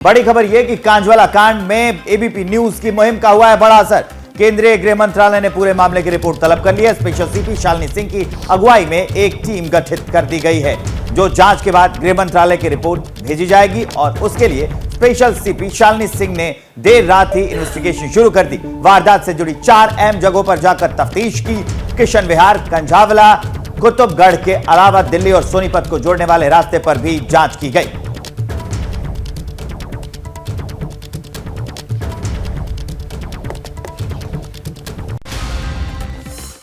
बड़ी खबर यह कि कांजवाला कांड में एबीपी न्यूज की मुहिम का हुआ है बड़ा असर। केंद्रीय गृह मंत्रालय ने पूरे मामले की रिपोर्ट तलब कर ली है। स्पेशल सीपी शालिनी सिंह की अगुवाई में एक टीम गठित कर दी गई है, जो जांच के बाद गृह मंत्रालय की रिपोर्ट भेजी जाएगी और उसके लिए स्पेशल सीपी शालिनी सिंह ने देर रात ही इन्वेस्टिगेशन शुरू कर दी। वारदात से जुड़ी 4 अहम जगहों पर जाकर तफ्तीश की। किशन विहार, कंझावला, कुतुबगढ़ के अलावा दिल्ली और सोनीपत को जोड़ने वाले रास्ते पर भी जांच की गई।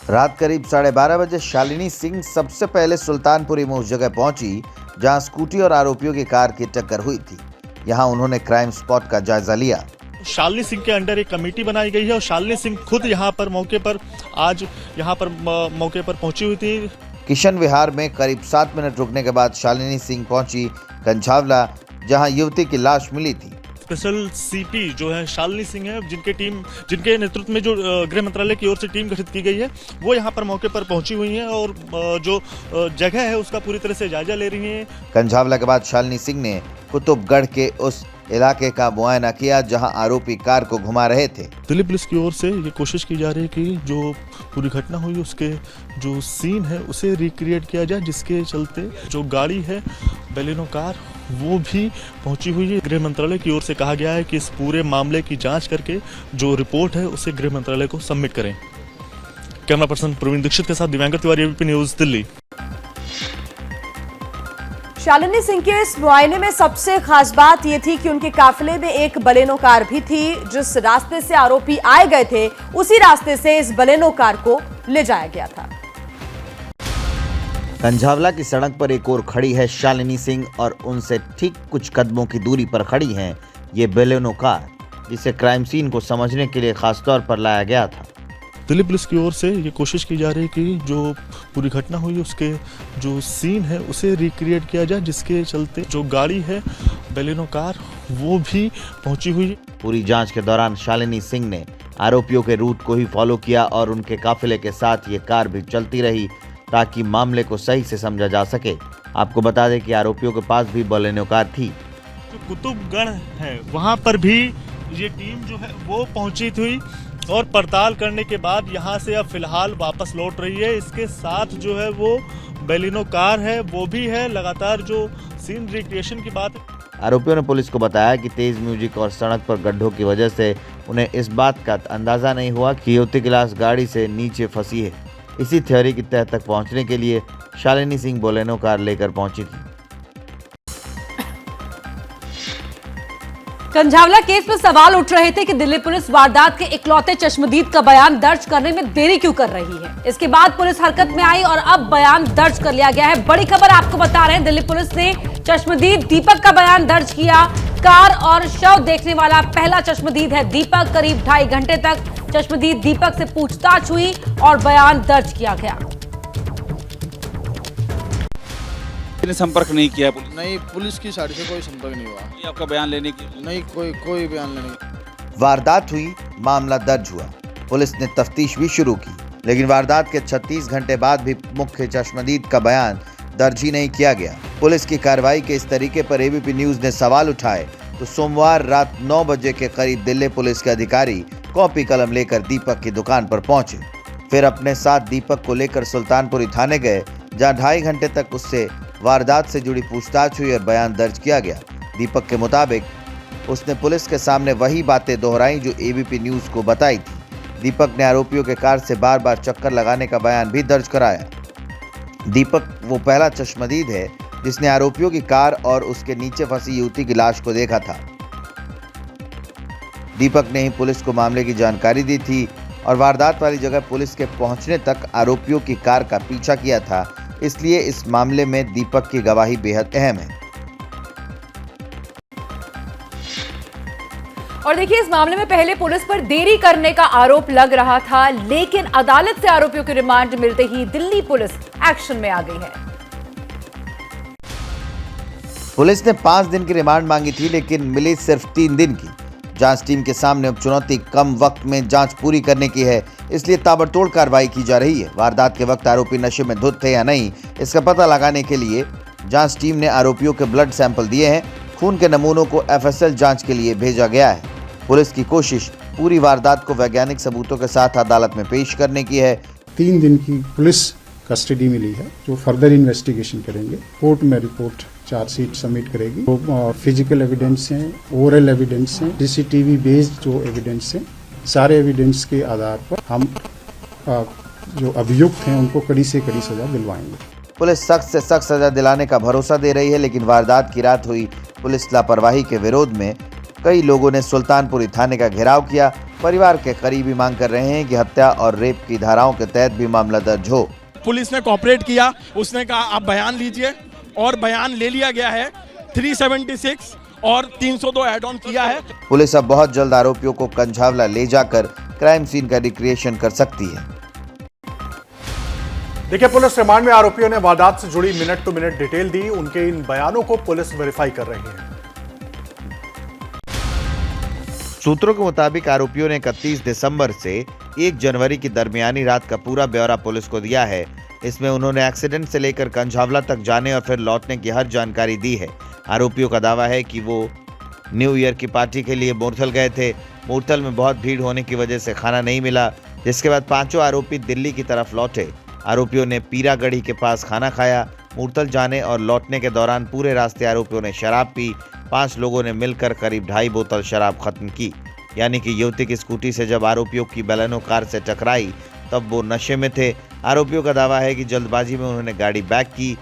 रात करीब 12:30 बजे शालिनी सिंह सबसे पहले सुल्तानपुरी में उस जगह पहुंची जहां स्कूटी और आरोपियों की कार की टक्कर हुई थी। यहां उन्होंने क्राइम स्पॉट का जायजा लिया। शालिनी सिंह के अंडर एक कमेटी बनाई गई है और शालिनी सिंह खुद यहां पर मौके पर पहुंची हुई थी। किशन विहार में करीब 7 मिनट रुकने के बाद शालिनी सिंह पहुंची कंझावला, जहां युवती की लाश मिली थी। स्पेशल सीपी जो है शालिनी सिंह है, जिनके नेतृत्व में जो गृह मंत्रालय की ओर से टीम गठित की गई है, वो यहाँ पर मौके पर पहुंची हुई हैं और जो जगह है उसका पूरी तरह से जायजा ले रही हैं। कंझावला के बाद शालिनी सिंह ने कुतुबगढ़ के उस इलाके का मुआयना किया जहां आरोपी कार को घुमा रहे थे। दिल्ली पुलिस की ओर से ये कोशिश की जा रही है कि जो पूरी घटना हुई उसके जो सीन है उसे रिक्रिएट किया जाए, जिसके चलते जो गाड़ी है बेलिनो कार वो भी पहुंची हुई है। गृह मंत्रालय की ओर से कहा गया है कि इस पूरे मामले की जांच करके जो रिपोर्ट है उसे गृह मंत्रालय को सबमिट करें। कैमरा पर्सन प्रवीण दीक्षित के साथ दिव्यांकर तिवारी, एबीपी न्यूज, दिल्ली। शालिनी सिंह के इस मुआयने में सबसे खास बात यह थी कि उनके काफिले में एक बलेनो कार भी थी। जिस रास्ते से आरोपी आए गए थे उसी रास्ते से इस बलेनो कार को ले जाया गया था। कंझावला की सड़क पर एक और खड़ी है शालिनी सिंह और उनसे ठीक कुछ कदमों की दूरी पर खड़ी है ये बेलेनो कार, जिसे क्राइम सीन को समझने के लिए खासतौर पर लाया गया था। दिल्ली पुलिस की ओर से ये कोशिश की जा रही है कि जो पूरी घटना हुई उसके जो सीन है उसे रिक्रिएट किया जाए, जिसके चलते जो गाड़ी है बेलिनो कार वो भी पहुंची हुई है। पूरी जांच के दौरान शालिनी सिंह ने आरोपियों के रूट को ही फॉलो किया और उनके काफिले के साथ ये कार भी चलती रही ताकि मामले को सही से समझा जा सके। आपको बता दें कि आरोपियों के पास भी बेलिनो कार थी। जो कुतुबगढ़ है वहां पर भी ये टीम जो है वो पहुंची थी और पड़ताल करने के बाद यहां से अब फिलहाल वापस लौट रही है। इसके साथ जो है वो बेलिनो कार है वो भी है। लगातार जो सीन रिक्रिएशन की बात है। आरोपियों ने पुलिस को बताया कि तेज म्यूजिक और सड़क पर गड्ढों की वजह से उन्हें इस बात का अंदाजा नहीं हुआ कि युवती की लाश गाड़ी से नीचे फंसी है। इसी थ्योरी की तह तक पहुंचने के लिए शालिनी सिंह बेलिनो कार लेकर पहुंची थी। कंझावला केस में सवाल उठ रहे थे कि दिल्ली पुलिस वारदात के इकलौते चश्मदीद का बयान दर्ज करने में देरी क्यों कर रही है। इसके बाद पुलिस हरकत में आई और अब बयान दर्ज कर लिया गया है। बड़ी खबर आपको बता रहे हैं, दिल्ली पुलिस ने चश्मदीद दीपक का बयान दर्ज किया। कार और शव देखने वाला पहला चश्मदीद है दीपक। करीब 2.5 घंटे तक चश्मदीद दीपक से पूछताछ हुई और बयान दर्ज किया गया। संपर्क नहीं किया पुलिस? नहीं, पुलिस की साइड से कोई संपर्क नहीं हुआ। आपका बयान लेने की? नहीं, कोई बयान लेने। वारदात हुई, मामला दर्ज हुआ, पुलिस ने तफ्तीश भी शुरू की, लेकिन वारदात के 36 घंटे बाद भी मुख्य चश्मदीद का बयान दर्ज ही नहीं किया गया। पुलिस की कार्रवाई के इस तरीके पर एबीपी न्यूज ने सवाल उठाए तो सोमवार रात 9 बजे के करीब दिल्ली पुलिस के अधिकारी कॉपी कलम लेकर दीपक की दुकान पर पहुंचे। फिर अपने साथ दीपक को लेकर सुल्तानपुरी थाने गए, जहां 2.5 घंटे तक उससे वारदात से जुड़ी पूछताछ हुई और बयान दर्ज किया गया। दीपक के मुताबिक उसने पुलिस के सामने वही बातें दोहराई जो एबीपी न्यूज को बताई थी। दीपक ने आरोपियों के कार से बार बार चक्कर लगाने का बयान भी दर्ज कराया। दीपक वो पहला चश्मदीद है जिसने आरोपियों की कार और उसके नीचे फंसी युवती की लाश को देखा था। दीपक ने ही पुलिस को मामले की जानकारी दी थी और वारदात वाली जगह पुलिस के पहुंचने तक आरोपियों की कार का पीछा किया था। इसलिए इस मामले में दीपक की गवाही बेहद अहम है। और देखिए, इस मामले में पहले पुलिस पर देरी करने का आरोप लग रहा था, लेकिन अदालत से आरोपियों की रिमांड मिलते ही दिल्ली पुलिस एक्शन में आ गई है। पुलिस ने 5 दिन की रिमांड मांगी थी, लेकिन मिली सिर्फ 3 दिन की। जांच टीम के सामने अब चुनौती कम वक्त में जांच पूरी करने की है, इसलिए ताबड़तोड़ कार्रवाई की जा रही है। वारदात के वक्त आरोपी नशे में धुत थे या नहीं, इसका पता लगाने के लिए जांच टीम ने आरोपियों के ब्लड सैंपल दिए हैं। खून के नमूनों को एफएसएल जांच के लिए भेजा गया है। पुलिस की कोशिश पूरी वारदात को वैज्ञानिक सबूतों के साथ अदालत में पेश करने की है। 3 दिन की पुलिस कस्टडी मिली है जो फर्दर इन्वेस्टिगेशन करेंगे। कोर्ट में रिपोर्ट चार्जशीट सबमिट करेगी। तो फिजिकल एविडेंस हैं, ओरल एविडेंस हैं, सीसीटीवी बेस्ड जो एविडेंस हैं, सारे एविडेंस के आधार पर हम जो अभियुक्त हैं उनको कड़ी से कड़ी सजा दिलवाएंगे। पुलिस सख्त से सख्त सजा दिलाने का भरोसा दे रही है, लेकिन वारदात की रात हुई पुलिस लापरवाही के विरोध में कई लोगों ने सुल्तानपुरी थाने का घेराव किया। परिवार के करीबी मांग कर रहे हैं कि हत्या और रेप की धाराओं के तहत भी मामला दर्ज हो। पुलिस ने कोऑपरेट किया, उसने कहा आप बयान लीजिए और बयान ले लिया गया है। 376 और 302 ऐड ऑन किया है। पुलिस अब बहुत जल्द आरोपियों को कंझावला ले जाकर क्राइम सीन का रिक्रिएशन कर सकती है। देखिए, पुलिस रिमांड में आरोपियों ने वारदात से जुड़ी मिनट टू मिनट डिटेल दी। उनके इन बयानों को पुलिस वेरीफाई कर रही है। सूत्रों के मुताबिक आरोपियों ने 31 दिसंबर से 1 जनवरी की दरमियानी रात का पूरा ब्यौरा पुलिस को दिया है। इसमें उन्होंने एक्सीडेंट से लेकर कंझावला तक जाने और फिर लौटने की हर जानकारी दी है। आरोपियों का दावा है कि वो न्यू ईयर की पार्टी के लिए मूर्थल गए थे। मूर्थल में बहुत भीड़ होने की वजह से खाना नहीं मिला, जिसके बाद पांचों आरोपी दिल्ली की तरफ लौटे। आरोपियों ने पीरागढ़ी के पास खाना खाया। मूर्थल जाने और लौटने के दौरान पूरे रास्ते आरोपियों ने शराब पी। 5 लोगों ने मिलकर करीब 2.5 बोतल शराब खत्म की। यानी कि युवती की स्कूटी से जब आरोपियों की बलेनो कार से टकराई तब वो नशे में थे। आरोपियों का दावा है कि जल्दबाजी में उन्होंने गाड़ी बैक की।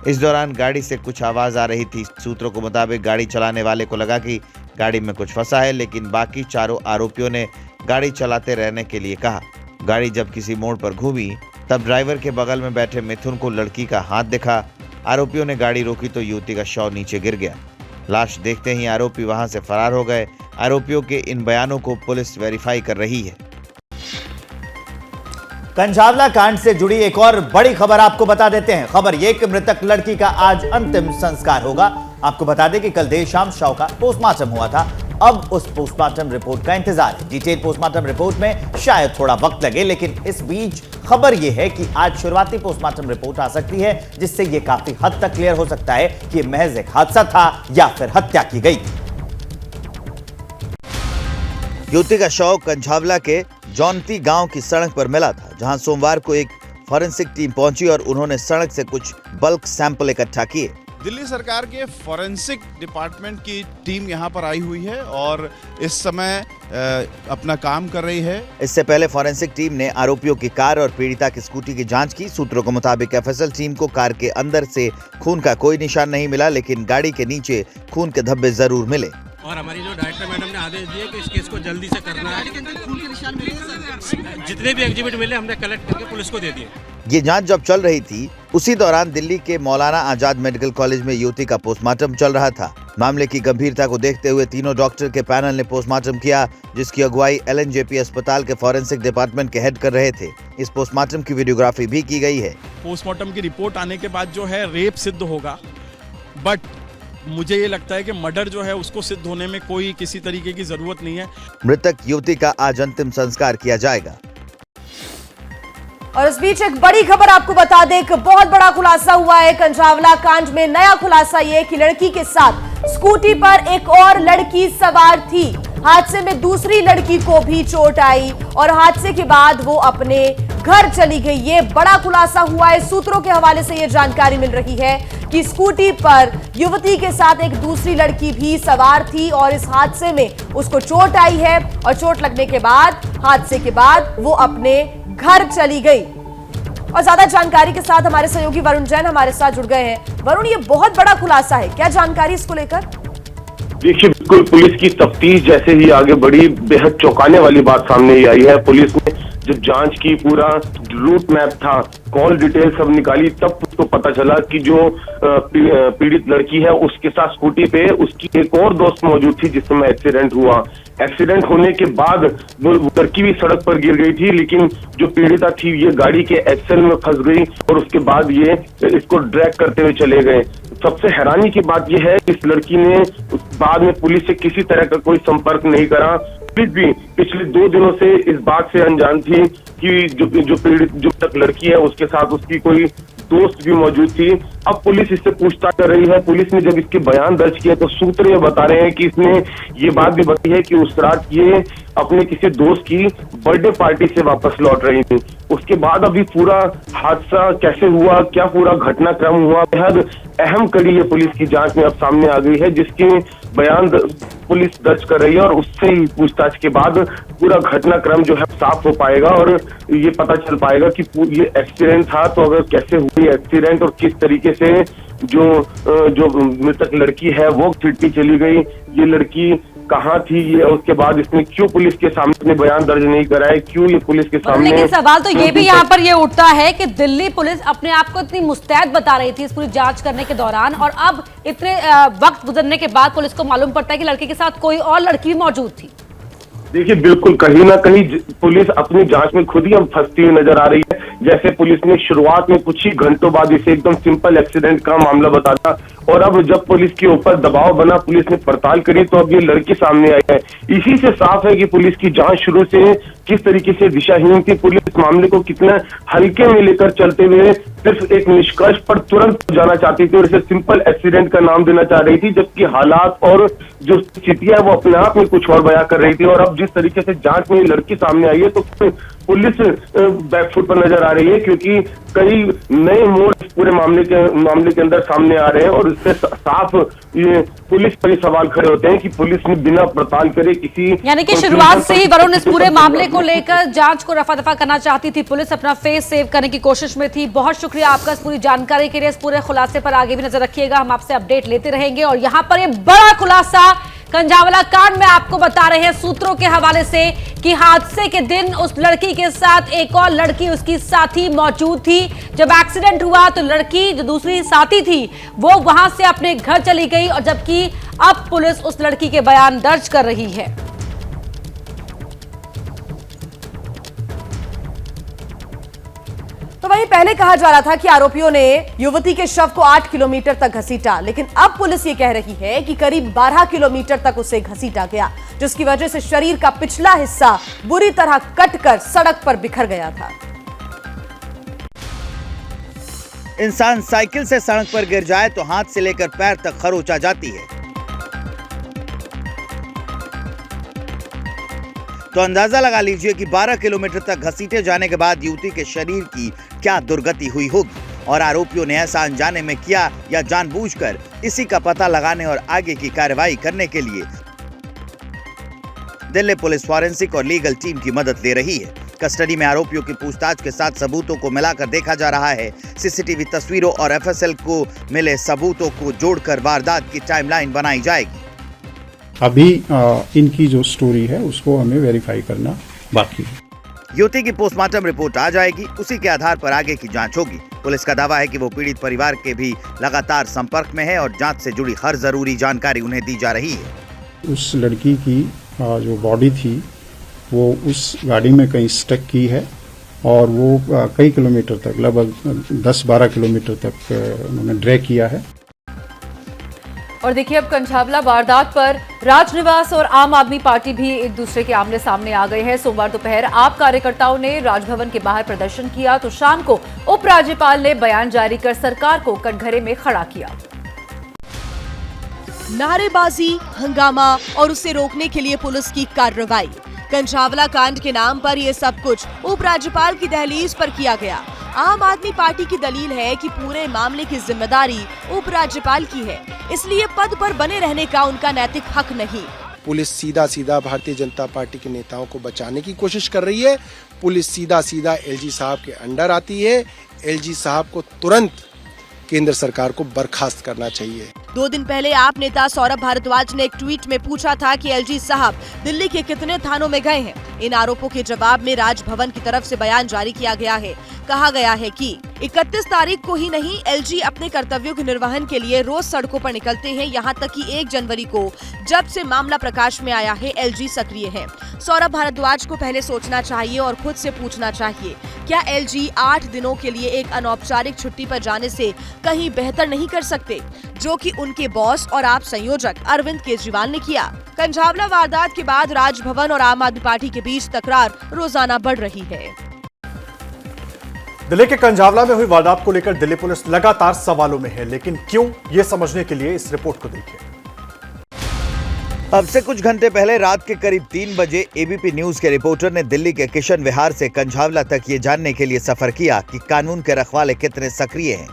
इस दौरान गाड़ी से कुछ आवाज आ रही थी। सूत्रों के मुताबिक गाड़ी चलाने वाले को लगा कि गाड़ी में कुछ फंसा है, लेकिन बाकी चारों आरोपियों ने गाड़ी चलाते रहने के लिए कहा। गाड़ी जब किसी मोड़ पर घूमी तब ड्राइवर के बगल में बैठे मिथुन को लड़की का हाथ दिखा। आरोपियों ने गाड़ी रोकी तो युवती का शव नीचे गिर गया। लाश देखते ही आरोपी वहां से फरार हो गए। आरोपियों के इन बयानों को पुलिस वेरीफाई कर रही है। कंझावला कांड से जुड़ी एक और बड़ी खबर आपको बता देते हैं। खबर यह कि मृतक लड़की का आज अंतिम संस्कार होगा। आपको बता दें कि कल देर शाम शव का पोस्टमार्टम हुआ था। अब उस पोस्टमार्टम रिपोर्ट का इंतजार है। डिटेल पोस्टमार्टम रिपोर्ट में शायद थोड़ा वक्त लगे, लेकिन इस बीच खबर यह है कि आज शुरुआती पोस्टमार्टम रिपोर्ट आ सकती है, जिससे यह काफी हद तक क्लियर हो सकता है कि महज एक हादसा था या फिर हत्या की गई। युवती का शव कंझावला के जौनती गांव की सड़क पर मिला था, जहां सोमवार को एक फॉरेंसिक टीम पहुंची और उन्होंने सड़क से कुछ बल्क सैंपल इकट्ठा किए। दिल्ली सरकार के फॉरेंसिक डिपार्टमेंट की टीम यहाँ पर आई हुई है और इस समय अपना काम कर रही है। इससे पहले फॉरेंसिक टीम ने आरोपियों की कार और पीड़िता की स्कूटी की जांच की। सूत्रों के मुताबिक एफएसएल टीम को कार के अंदर से खून का कोई निशान नहीं मिला, लेकिन गाड़ी के नीचे खून के धब्बे जरूर मिले। और हमारी जो डायरेक्टर मैडम ने आदेश दिए कि इस केस को जल्दी से करना है। जितने भी एग्जिबिट मिले हमने कलेक्ट करके पुलिस को दे दिए। ये जांच जब चल रही थी, उसी दौरान दिल्ली के मौलाना आजाद मेडिकल कॉलेज में युवती का पोस्टमार्टम चल रहा था। मामले की गंभीरता को देखते हुए तीनों डॉक्टर के पैनल ने पोस्टमार्टम किया, जिसकी अगुवाई एलएनजेपी अस्पताल के फॉरेंसिक डिपार्टमेंट के हेड कर रहे थे। इस पोस्टमार्टम की वीडियोग्राफी भी की गई है। पोस्टमार्टम की रिपोर्ट आने के बाद जो है रेप सिद्ध होगा, बट मुझे ये लगता है कि मर्डर जो है उसको सिद्ध होने में कोई किसी तरीके की जरूरत नहीं है। मृतक युवती का आज अंतिम संस्कार किया जाएगा। और इस बीच एक बड़ी खबर आपको बता दें, एक बहुत बड़ा खुलासा हुआ है कंझावला कांड में। नया खुलासा यह कि लड़की के साथ स्कूटी पर एक और लड़की सवार थी। हादसे में दूसरी लड़की को भी चोट आई और हादसे के बाद वो अपने घर चली गई। ये बड़ा खुलासा हुआ है। सूत्रों के हवाले से ये जानकारी मिल रही है कि स्कूटी पर युवती के साथ एक दूसरी लड़की भी सवार थी और इस हादसे में उसको चोट आई है और चोट लगने के बाद हादसे के बाद वो अपने घर चली गई। और ज्यादा जानकारी के साथ हमारे सहयोगी वरुण जैन हमारे साथ जुड़ गए हैं। वरुण, ये बहुत बड़ा खुलासा है, क्या जानकारी इसको लेकर? देखिए, बिल्कुल पुलिस की तफ्तीश जैसे ही आगे बढ़ी, बेहद चौंकाने वाली बात सामने ही आई है। पुलिस ने जब जांच की, पूरा रूट मैप था, कॉल डिटेल सब निकाली, तब उसको पता चला कि जो पीड़ित लड़की है उसके साथ स्कूटी पे उसकी एक और दोस्त मौजूद थी जिस समय एक्सीडेंट हुआ। एक्सीडेंट होने के बाद वो लड़की भी सड़क पर गिर गई थी, लेकिन जो पीड़िता थी ये गाड़ी के एक्सेल में फंस गई और उसके बाद ये इसको ड्रैग करते हुए चले गए। सबसे हैरानी की बात यह है कि इस लड़की ने बाद में पुलिस से किसी तरह का कोई संपर्क नहीं करा। पुलिस भी पिछले 2 दिनों से इस बात से अनजान थी कि जो पीड़ित जो तक लड़की है उसके साथ उसकी कोई दोस्त भी मौजूद थी। अब पुलिस इससे पूछताछ कर रही है। पुलिस ने जब इसके बयान दर्ज किया तो सूत्र ये बता रहे हैं कि इसने ये बात भी बताई है कि उस रात ये अपने किसी दोस्त की बर्थडे पार्टी से वापस लौट रही थी। उसके बाद अभी पूरा हादसा कैसे हुआ, क्या पूरा घटनाक्रम हुआ, बेहद अहम कड़ी ये पुलिस की जांच में अब सामने आ गई है, जिसके बयान पुलिस दर्ज कर रही है और उससे ही पूछताछ के बाद पूरा घटनाक्रम जो है साफ हो पाएगा और ये पता चल पाएगा कि ये एक्सीडेंट था तो अगर कैसे हुई एक्सीडेंट और किस तरीके से जो मृतक लड़की है वो छिटती चली गई, ये लड़की कहाँ थी, ये उसके बाद इसने क्यों पुलिस के सामने अपने बयान दर्ज नहीं कराए, क्यों ये पुलिस के सामने। लेकिन सवाल तो ये भी यहाँ पर ये उठता है कि दिल्ली पुलिस अपने आप को इतनी मुस्तैद बता रही थी इस पूरी जांच करने के दौरान, और अब इतने वक्त गुजरने के बाद पुलिस को मालूम पड़ता है कि लड़के के साथ कोई और लड़की भी मौजूद थी। देखिए, बिल्कुल कहीं ना कहीं पुलिस अपनी जांच में खुद ही अब फंसती हुई नजर आ रही है। जैसे पुलिस ने शुरुआत में कुछ ही घंटों बाद इसे एकदम सिंपल एक्सीडेंट का मामला बताया और अब जब पुलिस के ऊपर दबाव बना, पुलिस ने पड़ताल करी तो अब ये लड़की सामने आई है। इसी से साफ है कि पुलिस की जांच शुरू से किस तरीके से दिशाहीन थी। पुलिस मामले को कितना हल्के में लेकर चलते हुए सिर्फ एक निष्कर्ष पर तुरंत जाना चाहती थी और इसे सिंपल एक्सीडेंट का नाम देना चाह रही थी, जबकि हालात और जो स्थितियां वो अपने आप में कुछ और बयां कर रही थी। और अब जिस तरीके से जांच में लड़की सामने आई है तो पुलिस बैकफुट पर नजर आ रही है, क्योंकि कई नए मोड़ पूरे मामले के अंदर सामने आ रहे हैं और इससे साफ ये पुलिस पर सवाल खड़े होते हैं कि पुलिस ने बिना पड़ताल करे किसी, यानी कि शुरुआत से ही वरुण इस पूरे मामले को लेकर जांच को रफा दफा करना चाहती थी। पुलिस अपना फेस सेव करने की कोशिश में थी। बहुत शुक्रिया आपका इस पूरी जानकारी के लिए। इस पूरे खुलासे पर आगे भी नजर रखिएगा, हम आपसे अपडेट लेते रहेंगे। और यहाँ पर ये बड़ा खुलासा कंझावला कांड में आपको बता रहे हैं सूत्रों के हवाले से कि हादसे के दिन उस लड़की के साथ एक और लड़की उसकी साथी मौजूद थी। जब एक्सीडेंट हुआ तो लड़की जो दूसरी साथी थी वो वहां से अपने घर चली गई, और जबकि अब पुलिस उस लड़की के बयान दर्ज कर रही है। तो वहीं पहले कहा जा रहा था कि आरोपियों ने युवती के शव को 8 किलोमीटर तक घसीटा, लेकिन अब पुलिस ये कह रही है कि करीब 12 किलोमीटर तक उसे घसीटा गया, जिसकी वजह से शरीर का पिछला हिस्सा बुरी तरह कटकर सड़क पर बिखर गया था। इंसान साइकिल से सड़क पर गिर जाए तो हाथ से लेकर पैर तक खरोंचा जाती है, तो अंदाजा लगा लीजिए कि 12 किलोमीटर तक घसीटे जाने के बाद युवती के शरीर की क्या दुर्गति हुई होगी। और आरोपियों ने ऐसा अनजाने में किया या जानबूझकर, इसी का पता लगाने और आगे की कार्रवाई करने के लिए दिल्ली पुलिस फॉरेंसिक और लीगल टीम की मदद ले रही है। कस्टडी में आरोपियों की पूछताछ के साथ सबूतों को मिलाकर देखा जा रहा है। सीसीटीवी तस्वीरों और एफएसएल को मिले सबूतों को जोड़कर वारदात की टाइमलाइन बनाई जाएगी। अभी इनकी जो स्टोरी है उसको हमें वेरीफाई करना बाकी है। युवती की पोस्टमार्टम रिपोर्ट आ जाएगी, उसी के आधार पर आगे की जांच होगी। पुलिस का दावा है कि वो पीड़ित परिवार के भी लगातार संपर्क में है और जांच से जुड़ी हर जरूरी जानकारी उन्हें दी जा रही है। उस लड़की की जो बॉडी थी वो उस गाड़ी में कहीं स्टक की है और वो कई किलोमीटर तक, लगभग 10-12 किलोमीटर तक उन्होंने ड्रैग किया है। और देखिए, अब कंझावला वारदात पर राजनिवास और आम आदमी पार्टी भी एक दूसरे के आमने सामने आ गए हैं। सोमवार दोपहर आप कार्यकर्ताओं ने राजभवन के बाहर प्रदर्शन किया तो शाम को उपराज्यपाल ने बयान जारी कर सरकार को कटघरे में खड़ा किया। नारेबाजी, हंगामा और उसे रोकने के लिए पुलिस की कार्रवाई। कंझावला कांड के नाम पर यह सब कुछ उपराज्यपाल की दहलीज पर किया गया। आम आदमी पार्टी की दलील है कि पूरे मामले की जिम्मेदारी उपराज्यपाल की है, इसलिए पद पर बने रहने का उनका नैतिक हक नहीं। पुलिस सीधा सीधा भारतीय जनता पार्टी के नेताओं को बचाने की कोशिश कर रही है। पुलिस सीधा सीधा एलजी साहब के अंडर आती है। एलजी साहब को तुरंत केंद्र सरकार को बर्खास्त करना चाहिए। 2 दिन पहले आप नेता सौरभ भारद्वाज ने एक ट्वीट में पूछा था कि एलजी साहब दिल्ली के कितने थानों में गए हैं। इन आरोपों के जवाब में राजभवन की तरफ से बयान जारी किया गया है। कहा गया है कि 31 तारीख को ही नहीं, एलजी अपने कर्तव्यों के निर्वहन के लिए रोज सड़कों पर निकलते हैं। यहाँ तक कि 1 जनवरी को जब से मामला प्रकाश में आया है, एलजी सक्रिय है। सौरभ भारद्वाज को पहले सोचना चाहिए और खुद से पूछना चाहिए, क्या एलजी 8 दिनों के लिए एक अनौपचारिक छुट्टी पर जाने से कहीं बेहतर नहीं कर सकते, जो कि उनके बॉस और आप संयोजक अरविंद केजरीवाल ने किया। कंझावला वारदात के बाद राजभवन और आम आदमी पार्टी के बीच तकरार रोजाना बढ़ रही है। दिल्ली के कंझावला में हुई वारदात को लेकर दिल्ली पुलिस लगातार सवालों में है, लेकिन क्यों, ये समझने के लिए इस रिपोर्ट को देखिए। अब से कुछ घंटे पहले रात के करीब 3 बजे एबीपी न्यूज के रिपोर्टर ने दिल्ली के किशन विहार से कंझावला तक ये जानने के लिए सफर किया कि कानून के रखवाले कितने सक्रिय हैं।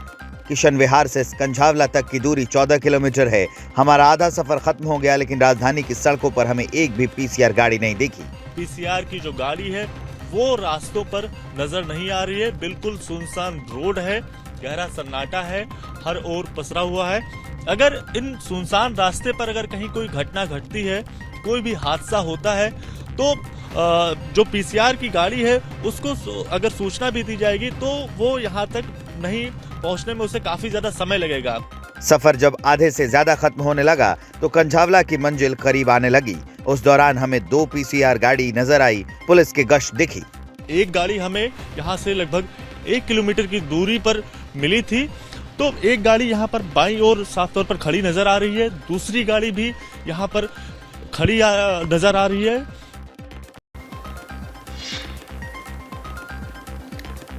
किशन विहार से कंझावला तक की दूरी 14 किलोमीटर है। हमारा आधा सफर खत्म हो गया, लेकिन राजधानी की सड़कों पर हमें एक भी पीसीआर गाड़ी नहीं दिखी। पीसीआर की जो गाड़ी है वो रास्तों पर नजर नहीं आ रही है। बिल्कुल सुनसान रोड है, गहरा सन्नाटा है, हर ओर पसरा हुआ है। अगर इन सुनसान रास्ते पर अगर कहीं कोई घटना घटती है, कोई भी हादसा होता है, तो जो पीसीआर की गाड़ी है उसको अगर सूचना भी दी जाएगी तो वो यहाँ तक नहीं पहुँचने में उसे काफी ज्यादा समय लगेगा। सफर जब आधे से ज्यादा खत्म होने लगा तो कंझावला की मंजिल करीब आने लगी। उस दौरान हमें 2 पीसीआर गाड़ी नजर आई, पुलिस की गश्त दिखी। एक गाड़ी हमें यहाँ से लगभग 1 किलोमीटर की दूरी पर मिली थी, तो एक गाड़ी यहाँ पर बाईं ओर साफ तौर पर खड़ी नजर आ रही है, दूसरी गाड़ी भी यहाँ पर खड़ी नजर आ रही है।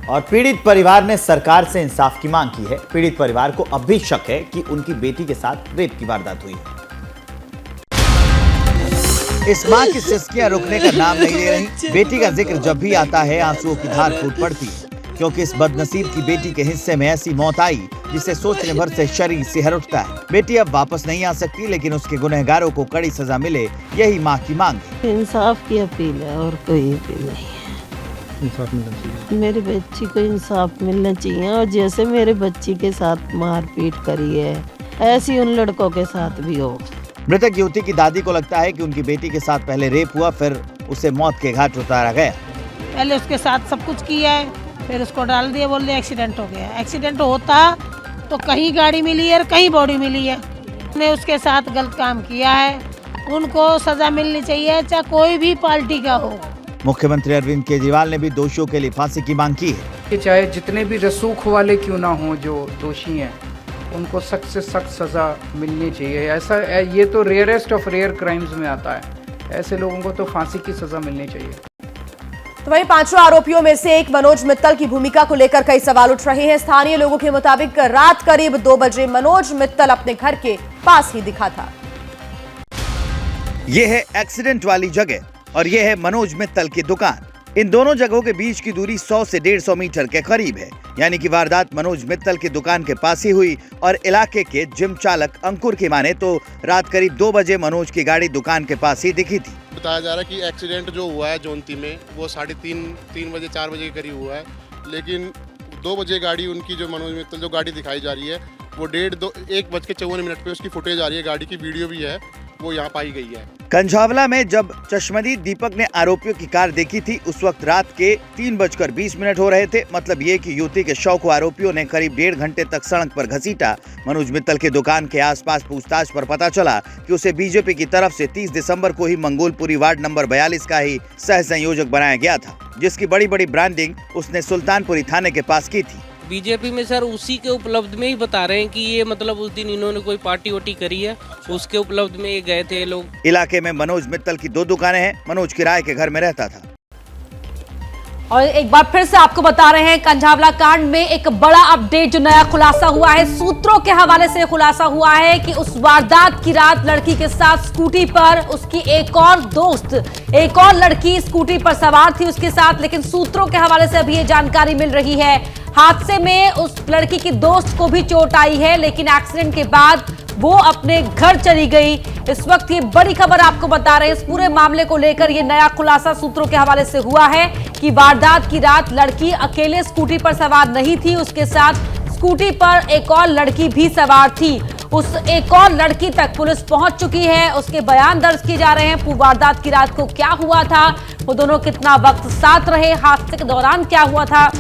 और पीड़ित परिवार ने सरकार से इंसाफ की मांग की है। पीड़ित परिवार को अब भी शक है कि उनकी बेटी के साथ रेप की वारदात हुई है। इस मां की सिसकियां रुकने का नाम नहीं ले रही। बेटी का जिक्र जब भी आता है आंसुओं की धार फूट पड़ती है, क्योंकि इस बदनसीब की बेटी के हिस्से में ऐसी मौत आई जिसे सोचने भर से शरीर सिहर उठता है। बेटी अब वापस नहीं आ सकती, लेकिन उसके गुनहगारों को कड़ी सजा मिले, यही मां की मांग है। इंसाफ की अपील है और कोई अपील नहीं है। इंसाफ मिलना चाहिए, मेरी बच्ची को इंसाफ मिलना चाहिए, और जैसे मेरे बच्ची के साथ मारपीट करी है ऐसी उन लड़कों के साथ भी हो। मृतक युवती की दादी को लगता है कि उनकी बेटी के साथ पहले रेप हुआ, फिर उसे मौत के घाट उतारा गया। पहले उसके साथ सब कुछ किया है, फिर उसको डाल दिया, बोल दिया एक्सीडेंट हो गया। एक्सीडेंट होता तो कहीं गाड़ी मिली है और कहीं बॉडी मिली है। उसने उसके साथ गलत काम किया है, उनको सजा मिलनी चाहिए, चाहे कोई भी पार्टी का हो। मुख्यमंत्री अरविंद केजरीवाल ने भी दोषियों के लिए फांसी की मांग की है। चाहे जितने भी रसूख वाले क्यों ना हो, जो दोषी हैं उनको सख्त से सख्त सजा मिलनी चाहिए। ऐसा ये तो रेयरेस्ट ऑफ रेयर क्राइम्स में आता है, ऐसे लोगों को तो फांसी की सजा मिलनी चाहिए। तो वहीं 5 आरोपियों में से एक मनोज मित्तल की भूमिका को लेकर कई सवाल उठ रहे हैं। स्थानीय लोगों के मुताबिक रात करीब 2 बजे मनोज मित्तल अपने घर के पास ही दिखा था। ये है एक्सीडेंट वाली जगह और ये है मनोज मित्तल की दुकान। इन दोनों जगहों के बीच की दूरी 100 से 150 मीटर के करीब है, यानी कि वारदात मनोज मित्तल की दुकान के पास ही हुई। और इलाके के जिम चालक अंकुर की माने तो रात करीब 2 बजे मनोज की गाड़ी दुकान के पास ही दिखी थी। बताया जा रहा है कि एक्सीडेंट जो हुआ है जोंती में वो 3:30 बजे 4 बजे के करीब हुआ है, लेकिन 2 बजे गाड़ी उनकी जो मनोज मित्तल जो गाड़ी दिखाई जा रही है वो 1:54 पे उसकी फुटेज आ रही है, गाड़ी की वीडियो भी है, वो यहाँ पाई गई है। कंझावला में जब चश्मदीद दीपक ने आरोपियों की कार देखी थी उस वक्त रात के 3:20 हो रहे थे। मतलब ये कि युवती के शव को आरोपियों ने करीब 1.5 घंटे तक सड़क पर घसीटा। मनोज मित्तल की दुकान के आसपास पूछताछ पर पता चला कि उसे बीजेपी की तरफ से 30 दिसंबर को ही मंगोलपुरी वार्ड नंबर 42 का ही सह संयोजक बनाया गया था, जिसकी बड़ी बड़ी ब्रांडिंग उसने सुल्तानपुरी थाने के पास की थी। बीजेपी में सर उसी के उपलब्ध में ही बता रहे हैं कि ये मतलब उस दिन इन्होंने कोई पार्टी वोटी करी है, उसके उपलब्ध में ये गए थे लोग। इलाके में मनोज मित्तल की 2 दुकानें हैं। मनोज किराए के घर में रहता था। और एक बार फिर से आपको बता रहे हैं, कंझावला कांड में एक बड़ा अपडेट जो नया खुलासा हुआ है। सूत्रों के हवाले से खुलासा हुआ है कि उस वारदात की रात लड़की के साथ स्कूटी पर उसकी एक और दोस्त, एक और लड़की स्कूटी पर सवार थी उसके साथ। लेकिन सूत्रों के हवाले से अभी ये जानकारी मिल रही है, हादसे में उस लड़की की दोस्त को भी चोट आई है, लेकिन एक्सीडेंट के बाद वो अपने घर चली गई। इस वक्त ये बड़ी खबर आपको बता रहे हैं। इस पूरे मामले को लेकर ये नया खुलासा सूत्रों के हवाले से हुआ है कि वारदात की रात लड़की अकेले स्कूटी पर सवार नहीं थी, उसके साथ स्कूटी पर एक और लड़की भी सवार थी। उस एक और लड़की तक पुलिस पहुंच चुकी है, उसके बयान दर्ज किए जा रहे हैं। वारदात की रात को क्या हुआ था, वो दोनों कितना वक्त साथ रहे, हादसे के दौरान क्या हुआ था,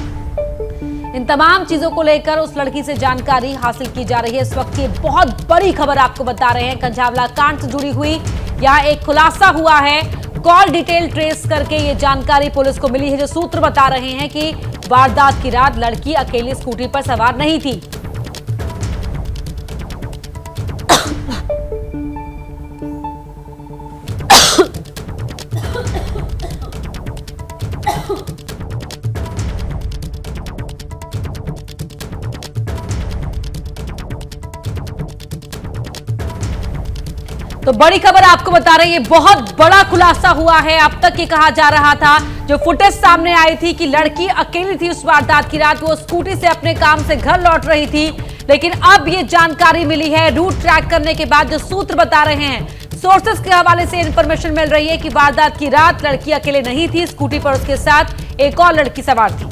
इन तमाम चीजों को लेकर उस लड़की से जानकारी हासिल की जा रही है। इस वक्त ये बहुत बड़ी खबर आपको बता रहे हैं, कंझावला कांड से जुड़ी हुई यहाँ एक खुलासा हुआ है। कॉल डिटेल ट्रेस करके ये जानकारी पुलिस को मिली है, जो सूत्र बता रहे हैं कि वारदात की रात लड़की अकेली स्कूटी पर सवार नहीं थी। तो बड़ी खबर आपको बता रहे हैं, ये बहुत बड़ा खुलासा हुआ है। अब तक ये कहा जा रहा था, जो फुटेज सामने आई थी कि लड़की अकेली थी उस वारदात की रात, वो स्कूटी से अपने काम से घर लौट रही थी। लेकिन अब ये जानकारी मिली है, रूट ट्रैक करने के बाद जो सूत्र बता रहे हैं, सोर्सेस के हवाले से इंफॉर्मेशन मिल रही है कि वारदात की रात लड़की अकेले नहीं थी, स्कूटी पर उसके साथ एक और लड़की सवार थी।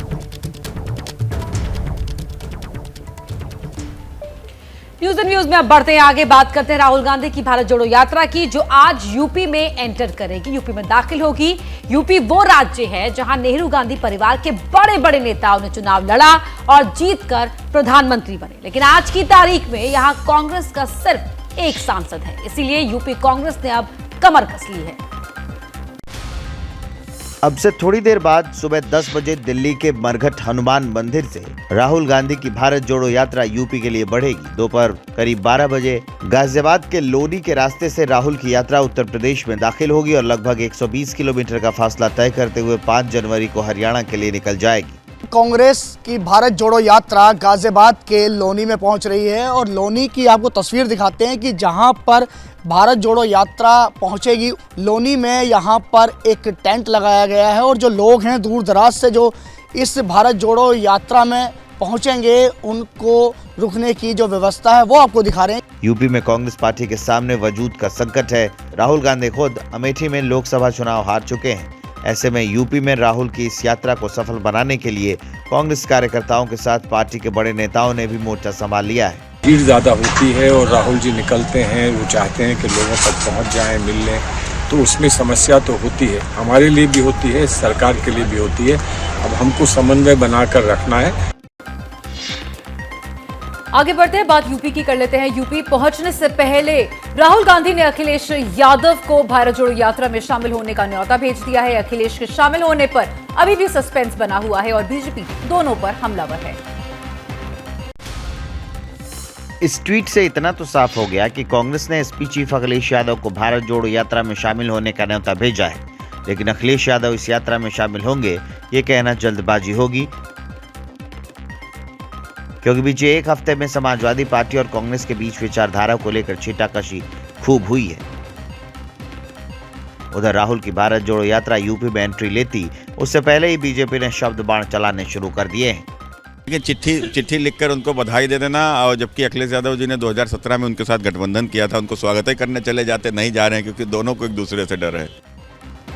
न्यूज एंड व्यूज में अब बढ़ते हैं आगे, बात करते हैं राहुल गांधी की भारत जोड़ो यात्रा की, जो आज यूपी में एंटर करेगी, यूपी में दाखिल होगी। यूपी वो राज्य है जहां नेहरू गांधी परिवार के बड़े बड़े नेताओं ने चुनाव लड़ा और जीतकर प्रधानमंत्री बने। लेकिन आज की तारीख में यहां कांग्रेस का सिर्फ एक सांसद है, इसीलिए यूपी कांग्रेस ने अब कमर कस ली है। अब से थोड़ी देर बाद सुबह 10 बजे दिल्ली के मरघट हनुमान मंदिर से राहुल गांधी की भारत जोड़ो यात्रा यूपी के लिए बढ़ेगी। दोपहर करीब 12 बजे गाजियाबाद के लोनी के रास्ते से राहुल की यात्रा उत्तर प्रदेश में दाखिल होगी और लगभग 120 किलोमीटर का फासला तय करते हुए 5 जनवरी को हरियाणा के लिए निकल जाएगी। कांग्रेस की भारत जोड़ो यात्रा गाजियाबाद के लोनी में पहुंच रही है और लोनी की आपको तस्वीर दिखाते हैं कि जहां पर भारत जोड़ो यात्रा पहुंचेगी, लोनी में यहां पर एक टेंट लगाया गया है और जो लोग हैं दूर दराज से जो इस भारत जोड़ो यात्रा में पहुंचेंगे उनको रुकने की जो व्यवस्था है वो आपको दिखा रहे हैं। यूपी में कांग्रेस पार्टी के सामने वजूद का संकट है। राहुल गांधी खुद अमेठी में लोकसभा चुनाव हार चुके हैं। ऐसे में यूपी में राहुल की इस यात्रा को सफल बनाने के लिए कांग्रेस कार्यकर्ताओं के साथ पार्टी के बड़े नेताओं ने भी मोर्चा संभाल लिया है। भीड़ ज़्यादा होती है और राहुल जी निकलते हैं, वो चाहते हैं कि लोगों तक पहुंच जाएं, मिल लें, तो उसमें समस्या तो होती है, हमारे लिए भी होती है, सरकार के लिए भी होती है। अब हमको समन्वय बनाकर रखना है। आगे बढ़ते हैं, बात यूपी की कर लेते हैं। यूपी पहुंचने से पहले राहुल गांधी ने अखिलेश यादव को भारत जोड़ो यात्रा में शामिल होने का न्योता भेज दिया है। अखिलेश के शामिल होने पर अभी भी सस्पेंस बना हुआ है और बीजेपी दोनों पर हमलावर है। इस ट्वीट से इतना तो साफ हो गया कि कांग्रेस ने एसपी चीफ अखिलेश यादव को भारत जोड़ो यात्रा में शामिल होने का न्योता भेजा है, लेकिन अखिलेश यादव इस यात्रा में शामिल होंगे ये कहना जल्दबाजी होगी, क्योंकि बीते एक हफ्ते में समाजवादी पार्टी और कांग्रेस के बीच विचारधारा को लेकर छींटाकशी खूब हुई है। उधर राहुल की भारत जोड़ो यात्रा यूपी में एंट्री लेती उससे पहले ही बीजेपी ने शब्द बाण चलाने शुरू कर दिए हैं। चिट्ठी लिखकर उनको बधाई दे देना, और जबकि अखिलेश यादव जी ने 2017 में उनके साथ गठबंधन किया था, उनको स्वागत ही करने चले जाते, नहीं जा रहे हैं क्योंकि दोनों को एक दूसरे से डर है।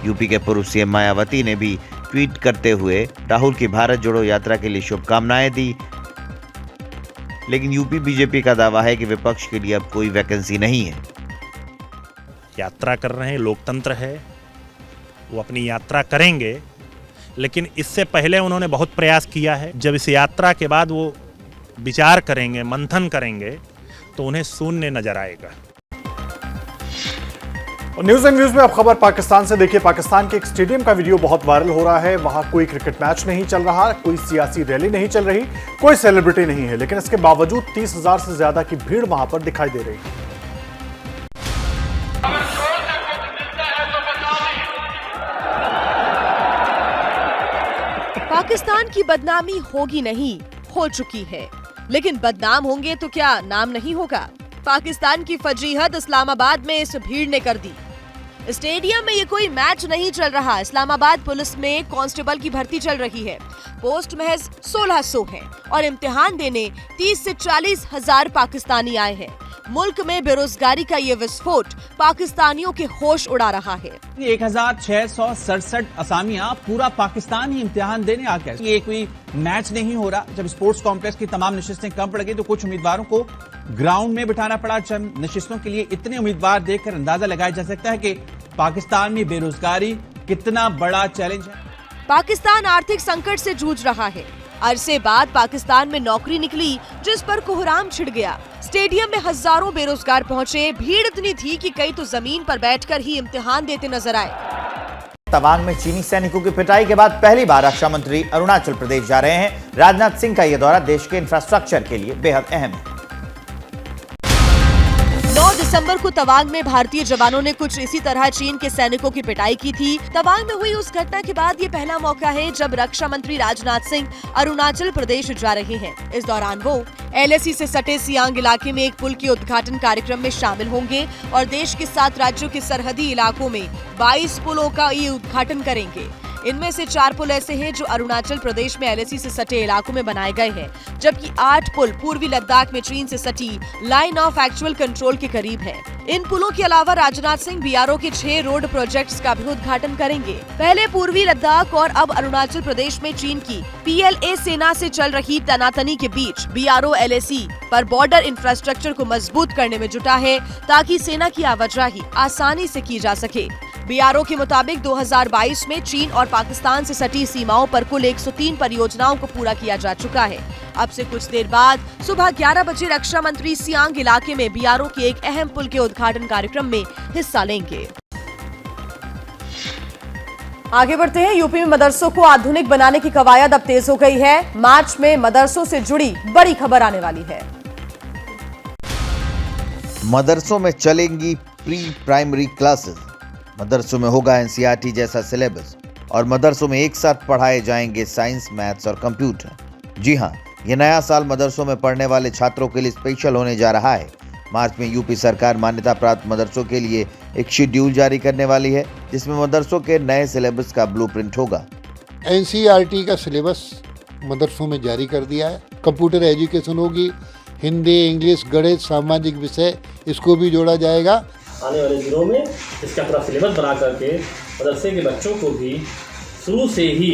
यूपी के पूर्व सीएम मायावती ने भी ट्वीट करते हुए राहुल की भारत जोड़ो यात्रा के लिए शुभकामनाएं दी, लेकिन यूपी बीजेपी का दावा है कि विपक्ष के लिए अब कोई वैकेंसी नहीं है। यात्रा कर रहे हैं, लोकतंत्र है, वो अपनी यात्रा करेंगे, लेकिन इससे पहले उन्होंने बहुत प्रयास किया है। जब इस यात्रा के बाद वो विचार करेंगे, मंथन करेंगे, तो उन्हें शून्य नजर आएगा। और न्यूज एंड व्यूज में अब खबर पाकिस्तान से। देखिए, पाकिस्तान के एक स्टेडियम का वीडियो बहुत वायरल हो रहा है। वहां कोई क्रिकेट मैच नहीं चल रहा, कोई सियासी रैली नहीं चल रही, कोई सेलिब्रिटी नहीं है, लेकिन इसके बावजूद 30,000 से ज्यादा की भीड़ वहां पर दिखाई दे रही है। पाकिस्तान की बदनामी होगी नहीं, हो चुकी है, लेकिन बदनाम होंगे तो क्या नाम नहीं होगा। पाकिस्तान की फजीहत इस्लामाबाद में इस भीड़ ने कर दी। स्टेडियम में ये कोई मैच नहीं चल रहा, इस्लामाबाद पुलिस में कांस्टेबल की भर्ती चल रही है। पोस्ट महज 1600 हैं और इम्तिहान देने 30 से 40 हजार पाकिस्तानी आए हैं। मुल्क में बेरोजगारी का ये विस्फोट पाकिस्तानियों के होश उड़ा रहा है। 1667 असामियां पूरा पाकिस्तान ही इम्तिहान देने आ गया। ये कोई मैच नहीं हो रहा। जब स्पोर्ट्स कॉम्प्लेक्स की तमाम नशिस्तें कम पड़ गई तो कुछ उम्मीदवारों को ग्राउंड में बिठाना पड़ा। चंद नशिस्तों के लिए इतने उम्मीदवार देखकर अंदाजा लगाया जा सकता है कि पाकिस्तान में बेरोजगारी कितना बड़ा चैलेंज है। पाकिस्तान आर्थिक संकट से जूझ रहा है। अरसे बाद पाकिस्तान में नौकरी निकली जिस पर कोहराम छिड़ गया। स्टेडियम में हजारों बेरोजगार पहुंचे। भीड़ इतनी थी कि कई तो जमीन पर बैठकर ही इम्तिहान देते नजर आए। तवांग में चीनी सैनिकों की पिटाई के बाद पहली बार रक्षा मंत्री अरुणाचल प्रदेश जा रहे हैं। राजनाथ सिंह का यह दौरा देश के इंफ्रास्ट्रक्चर के लिए बेहद अहम है। दिसंबर को तवांग में भारतीय जवानों ने कुछ इसी तरह चीन के सैनिकों की पिटाई की थी। तवांग में हुई उस घटना के बाद ये पहला मौका है जब रक्षा मंत्री राजनाथ सिंह अरुणाचल प्रदेश जा रहे हैं। इस दौरान वो LAC से सटे सियांग इलाके में एक पुल के उद्घाटन कार्यक्रम में शामिल होंगे और देश के 7 राज्यों के सरहदी इलाकों में 22 पुलों का ये उद्घाटन करेंगे। इनमें से 4 पुल ऐसे हैं जो अरुणाचल प्रदेश में LAC से सटे इलाकों में बनाए गए हैं, जबकि 8 पुल पूर्वी लद्दाख में चीन से सटी लाइन ऑफ एक्चुअल कंट्रोल के करीब है। इन पुलों के अलावा राजनाथ सिंह BRO के 6 रोड प्रोजेक्ट्स का भी उद्घाटन करेंगे। पहले पूर्वी लद्दाख और अब अरुणाचल प्रदेश में चीन की PLA सेना से चल रही तनातनी के बीच BRO LAC पर बॉर्डर इंफ्रास्ट्रक्चर को मजबूत करने में जुटा है ताकि सेना की आवाजाही आसानी से की जा सके। BRO के मुताबिक 2022 में चीन और पाकिस्तान से सटी सीमाओं पर कुल 103 परियोजनाओं को पूरा किया जा चुका है। अब से कुछ देर बाद सुबह 11 बजे रक्षा मंत्री सियांग इलाके में BRO के एक अहम पुल के उद्घाटन कार्यक्रम में हिस्सा लेंगे। आगे बढ़ते हैं। यूपी में मदरसों को आधुनिक बनाने की कवायद अब तेज हो गई है। मार्च में मदरसों से जुड़ी बड़ी खबर आने वाली है। मदरसों में चलेंगी प्री प्राइमरी क्लासेस, मदरसों में होगा NCERT जैसा सिलेबस और मदरसों में एक साथ पढ़ाए जाएंगे साइंस, मैथ्स और कंप्यूटर। जी हां, ये नया साल मदरसों में पढ़ने वाले छात्रों के लिए स्पेशल होने जा रहा है। मार्च में यूपी सरकार मान्यता प्राप्त मदरसों के लिए एक शेड्यूल जारी करने वाली है, जिसमें मदरसों के नए सिलेबस का ब्लूप्रिंट होगा। NCERT का सिलेबस मदरसों में जारी कर दिया है। कंप्यूटर एजुकेशन होगी, हिंदी, इंग्लिश, गणित, सामाजिक विषय इसको भी जोड़ा जाएगा। आने वाले दिनों में इसका पूरा सिलेबस बना करके मदरसे के बच्चों को भी शुरू से ही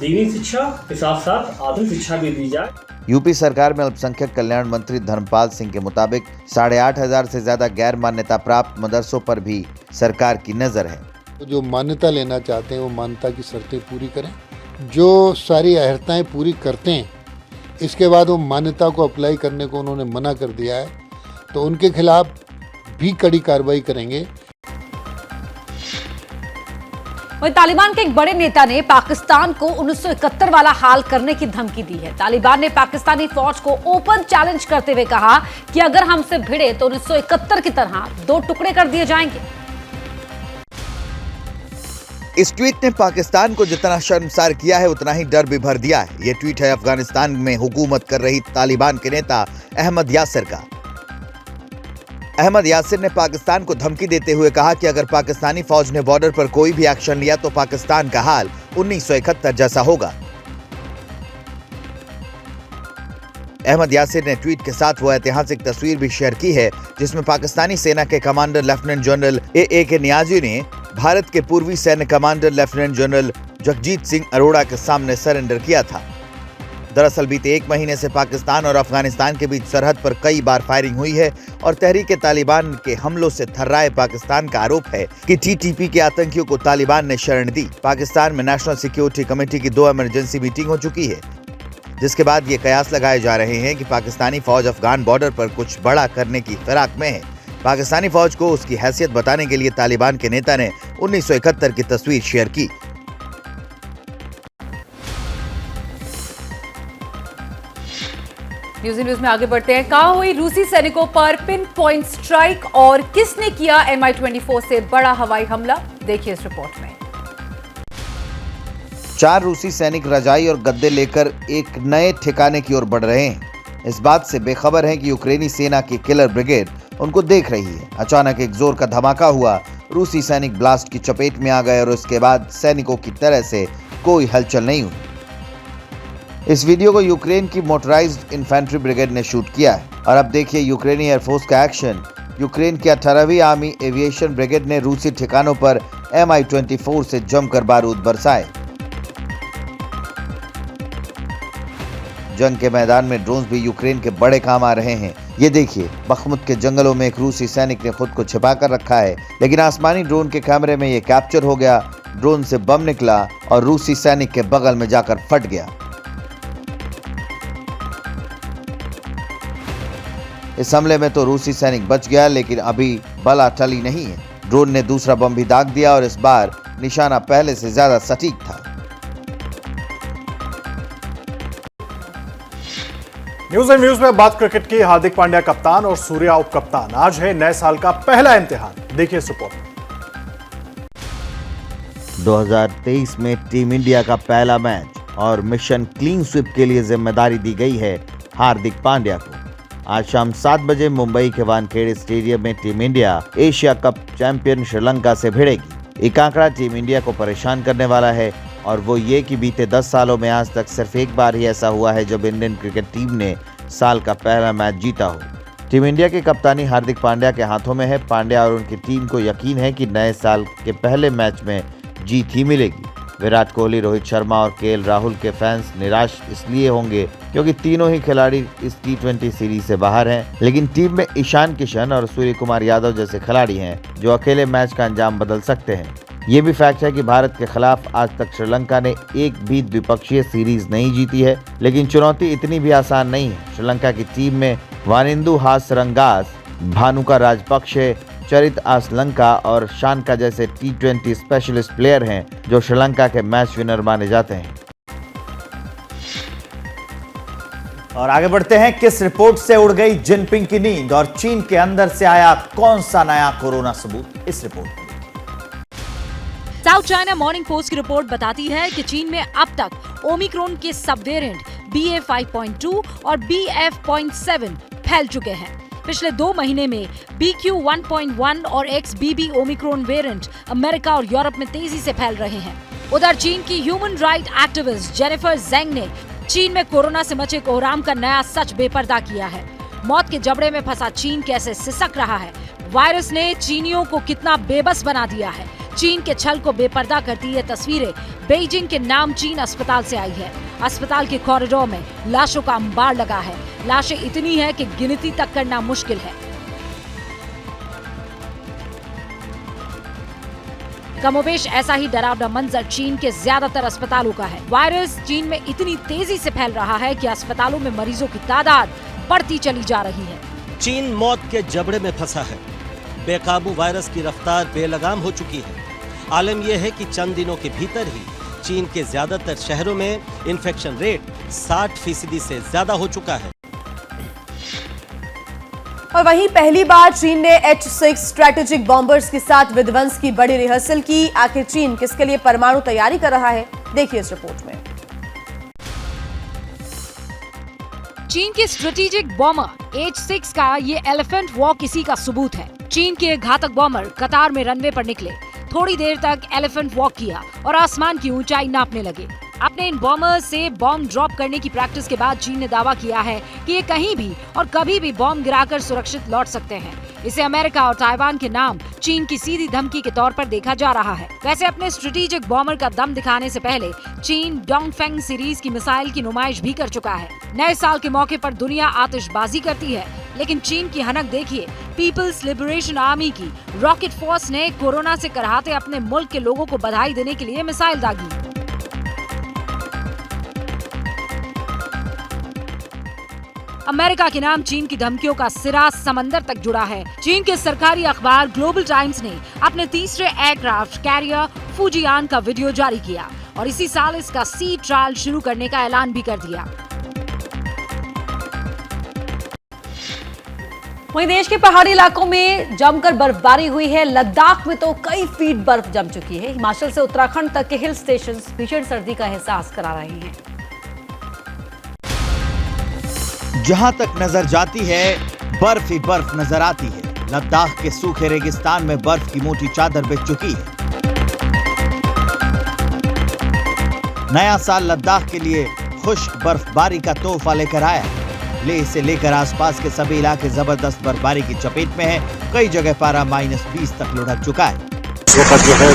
दीनी शिक्षा के साथ साथ आधुनिक शिक्षा भी दी जाए। यूपी सरकार में अल्पसंख्यक कल्याण मंत्री धर्मपाल सिंह के मुताबिक 8,500 से ज्यादा गैर मान्यता प्राप्त मदरसों पर भी सरकार की नजर है। जो मान्यता लेना चाहते हैं वो मान्यता की शर्तें पूरी करें। जो सारी अहर्ताएं पूरी करते हैं इसके बाद वो मान्यता को अप्लाई करने को उन्होंने मना कर दिया है, तो उनके खिलाफ भी कड़ी कार्रवाई करेंगे। वहीं तालिबान के एक बड़े नेता ने पाकिस्तान को 1971 वाला हाल करने की धमकी दी है। तालिबान ने पाकिस्तानी फौज को ओपन चैलेंज करते हुए कहा कि अगर हमसे भिड़े तो 1971 की तरह 2 टुकड़े कर दिए जाएंगे। इस ट्वीट ने पाकिस्तान को जितना शर्मसार किया है उतना ही डर भी भर दिया है। ये ट्वीट है अफगानिस्तान में हुकूमत कर रही तालिबान के नेता अहमद यासिर का। अहमद यासिर ने पाकिस्तान को धमकी देते हुए कहा कि अगर पाकिस्तानी फौज ने बॉर्डर पर कोई भी एक्शन लिया तो पाकिस्तान का हाल 1971 जैसा होगा। अहमद यासिर ने ट्वीट के साथ वो ऐतिहासिक तस्वीर भी शेयर की है जिसमें पाकिस्तानी सेना के commander lieutenant general A.A.K. Niazi ने भारत के पूर्वी सैन्य commander lieutenant general Jagjit Singh Arora के सामने सरेंडर किया था। दरअसल बीते 1 महीने से पाकिस्तान और अफगानिस्तान के बीच सरहद पर कई बार फायरिंग हुई है और तहरीक तालिबान के हमलों से थर्राए पाकिस्तान का आरोप है कि TTP के आतंकियों को तालिबान ने शरण दी। पाकिस्तान में नेशनल सिक्योरिटी कमेटी की 2 इमरजेंसी मीटिंग हो चुकी है, जिसके बाद ये कयास लगाए जा रहे हैं कि पाकिस्तानी फौज अफगान बॉर्डर पर कुछ बड़ा करने की फिराक में है। पाकिस्तानी फौज को उसकी हैसियत बताने के लिए तालिबान के नेता ने 1971 की तस्वीर शेयर की। न्यूज में आगे बढ़ते हैं। कहां हुई रूसी सैनिकों पर पिन पॉइंट स्ट्राइक और किसने किया MI-24 से बड़ा हवाई हमला, देखिए इस रिपोर्ट में। 4 रूसी सैनिक रजाई और गद्दे लेकर एक नए ठिकाने की ओर बढ़ रहे हैं। इस बात से बेखबर है कि यूक्रेनी सेना की किलर ब्रिगेड उनको देख रही है। अचानक एक जोर का धमाका हुआ, रूसी सैनिक ब्लास्ट की चपेट में आ गए और उसके बाद सैनिकों की तरह से कोई हलचल नहीं हुई। इस वीडियो को यूक्रेन की मोटराइज्ड इन्फेंट्री ब्रिगेड ने शूट किया है और अब देखिए यूक्रेनी एयरफोर्स का एक्शन। यूक्रेन की 18वीं आर्मी एविएशन ब्रिगेड ने रूसी ठिकानों पर MI-24 से जमकर बारूद बरसाए। जंग के मैदान में ड्रोन्स भी यूक्रेन के बड़े काम आ रहे हैं। ये देखिए, बखमुत के जंगलों में एक रूसी सैनिक ने खुद को छिपा कर रखा है, लेकिन आसमानी ड्रोन के कैमरे में ये कैप्चर हो गया। ड्रोन से बम निकला और रूसी सैनिक के बगल में जाकर फट गया। इस हमले में तो रूसी सैनिक बच गया, लेकिन अभी बला टली नहीं है। ड्रोन ने दूसरा बम भी दाग दिया और इस बार निशाना पहले से ज्यादा सटीक था। न्यूज एंड व्यूज में बात क्रिकेट की। हार्दिक पांड्या कप्तान और सूर्या उप कप्तान। आज है नए साल का पहला इम्तिहान। देखिए इस रिपोर्ट। 2023 में टीम इंडिया का पहला मैच और मिशन क्लीन स्वीप के लिए जिम्मेदारी दी गई है हार्दिक पांड्या को। आज शाम 7 बजे मुंबई के वानखेड़े स्टेडियम में team India Asia cup champion Sri Lanka से भिड़ेगी। एक आंकड़ा टीम इंडिया को परेशान करने वाला है और वो ये कि बीते 10 सालों में आज तक सिर्फ एक बार ही ऐसा हुआ है जब इंडियन क्रिकेट टीम ने साल का पहला मैच जीता हो। टीम इंडिया की कप्तानी हार्दिक पांड्या के हाथों में है। पांड्या और उनकी टीम को यकीन है कि नए साल के पहले मैच में जीत ही मिलेगी। विराट कोहली, रोहित शर्मा और केएल राहुल के फैंस निराश इसलिए होंगे क्योंकि तीनों ही खिलाड़ी इस T20 सीरीज से बाहर हैं, लेकिन टीम में ईशान किशन और सूर्य कुमार यादव जैसे खिलाड़ी हैं जो अकेले मैच का अंजाम बदल सकते हैं। ये भी फैक्ट है कि भारत के खिलाफ आज तक श्रीलंका ने एक भी द्विपक्षीय सीरीज नहीं जीती है, लेकिन चुनौती इतनी भी आसान नहीं है। श्रीलंका की टीम में वानिंदु हासरंगास, भानुका राजपक्षे, चरित आसलंका और शानका जैसे T20 स्पेशलिस्ट प्लेयर हैं जो श्रीलंका के मैच विनर माने जाते हैं। और आगे बढ़ते हैं। किस रिपोर्ट से उड़ गई जिनपिंग की नींद और चीन के अंदर से आया कौन सा नया कोरोना सबूत, इस रिपोर्ट में। साउथ चाइना मॉर्निंग पोस्ट की रिपोर्ट बताती है कि चीन में अब तक ओमिक्रॉन के सब वेरिएंट BA.5.2 और BF.7 फैल चुके हैं। पिछले 2 महीने में BQ.1.1 और XBB ओमिक्रॉन वेरिएंट अमेरिका और यूरोप में तेजी से फैल रहे हैं। उधर चीन की ह्यूमन राइट एक्टिविस्ट जेनिफर जेंग ने चीन में कोरोना से मचे कोहराम का नया सच बेपर्दा किया है। मौत के जबड़े में फंसा चीन कैसे सिसक रहा है, वायरस ने चीनियों को कितना बेबस बना दिया है। चीन के छल को बेपर्दा करती ये तस्वीरें बेइजिंग के नामचीन अस्पताल से आई है। अस्पताल के कॉरिडोर में लाशों का अंबार लगा है। लाशें इतनी है कि गिनती तक करना मुश्किल है। कमोबेश ऐसा ही डरावना मंजर चीन के ज्यादातर अस्पतालों का है। वायरस चीन में इतनी तेजी से फैल रहा है कि अस्पतालों में मरीजों की तादाद बढ़ती चली जा रही है। चीन मौत के जबड़े में फंसा है। बेकाबू वायरस की रफ्तार बेलगाम हो चुकी है। आलम यह है कि चंद दिनों के भीतर ही चीन के ज्यादातर शहरों में इन्फेक्शन रेट 60% से ज्यादा हो चुका है। और वहीं पहली बार चीन ने H-6 स्ट्रेटेजिक बॉम्बर्स के साथ विध्वंस की बड़ी रिहर्सल की। आखिर चीन किसके लिए परमाणु तैयारी कर रहा है, देखिए इस रिपोर्ट में। चीन के स्ट्रेटेजिक बॉम्बर H-6 का ये एलिफेंट वॉक इसी का सबूत है। चीन के घातक बॉम्बर कतार में रनवे पर निकले, थोड़ी देर तक एलिफेंट वॉक किया और आसमान की ऊंचाई नापने लगे। अपने इन बॉम्बर्स से बॉम्ब ड्रॉप करने की प्रैक्टिस के बाद चीन ने दावा किया है कि ये कहीं भी और कभी भी बॉम्ब गिराकर सुरक्षित लौट सकते हैं। इसे अमेरिका और ताइवान के नाम चीन की सीधी धमकी के तौर पर देखा जा रहा है। वैसे अपने स्ट्रेटेजिक बॉम्बर का दम दिखाने से पहले चीन डोंगफेंग सीरीज की मिसाइल की नुमाइश भी कर चुका है। नए साल के मौके पर दुनिया आतिशबाजी करती है, लेकिन चीन की हनक देखिए। पीपल्स लिबरेशन आर्मी की रॉकेट फोर्स ने कोरोना से कराहते अपने मुल्क के लोगों को बधाई देने के लिए मिसाइल दागी। अमेरिका के नाम चीन की धमकियों का सिरा समंदर तक जुड़ा है। चीन के सरकारी अखबार ग्लोबल टाइम्स ने अपने तीसरे एयरक्राफ्ट कैरियर फुजियान का वीडियो जारी किया और इसी साल इसका सी ट्रायल शुरू करने का ऐलान भी कर दिया। वहीं देश के पहाड़ी इलाकों में जमकर बर्फबारी हुई है। लद्दाख में तो कई फीट बर्फ जम चुकी है। हिमाचल से उत्तराखंड तक के हिल स्टेशन भीषण सर्दी का एहसास करा रहे हैं। जहां तक नजर जाती है बर्फ ही बर्फ नजर आती है। लद्दाख के सूखे रेगिस्तान में बर्फ की मोटी चादर बिछ चुकी है। नया साल लद्दाख के लिए खुश्क बर्फबारी का तोहफा लेकर आया है। लेह से लेकर आसपास के सभी इलाके जबरदस्त बर्फबारी की चपेट में है। कई जगह पारा -20 तक लुढ़क चुका है। इस वक्त जो है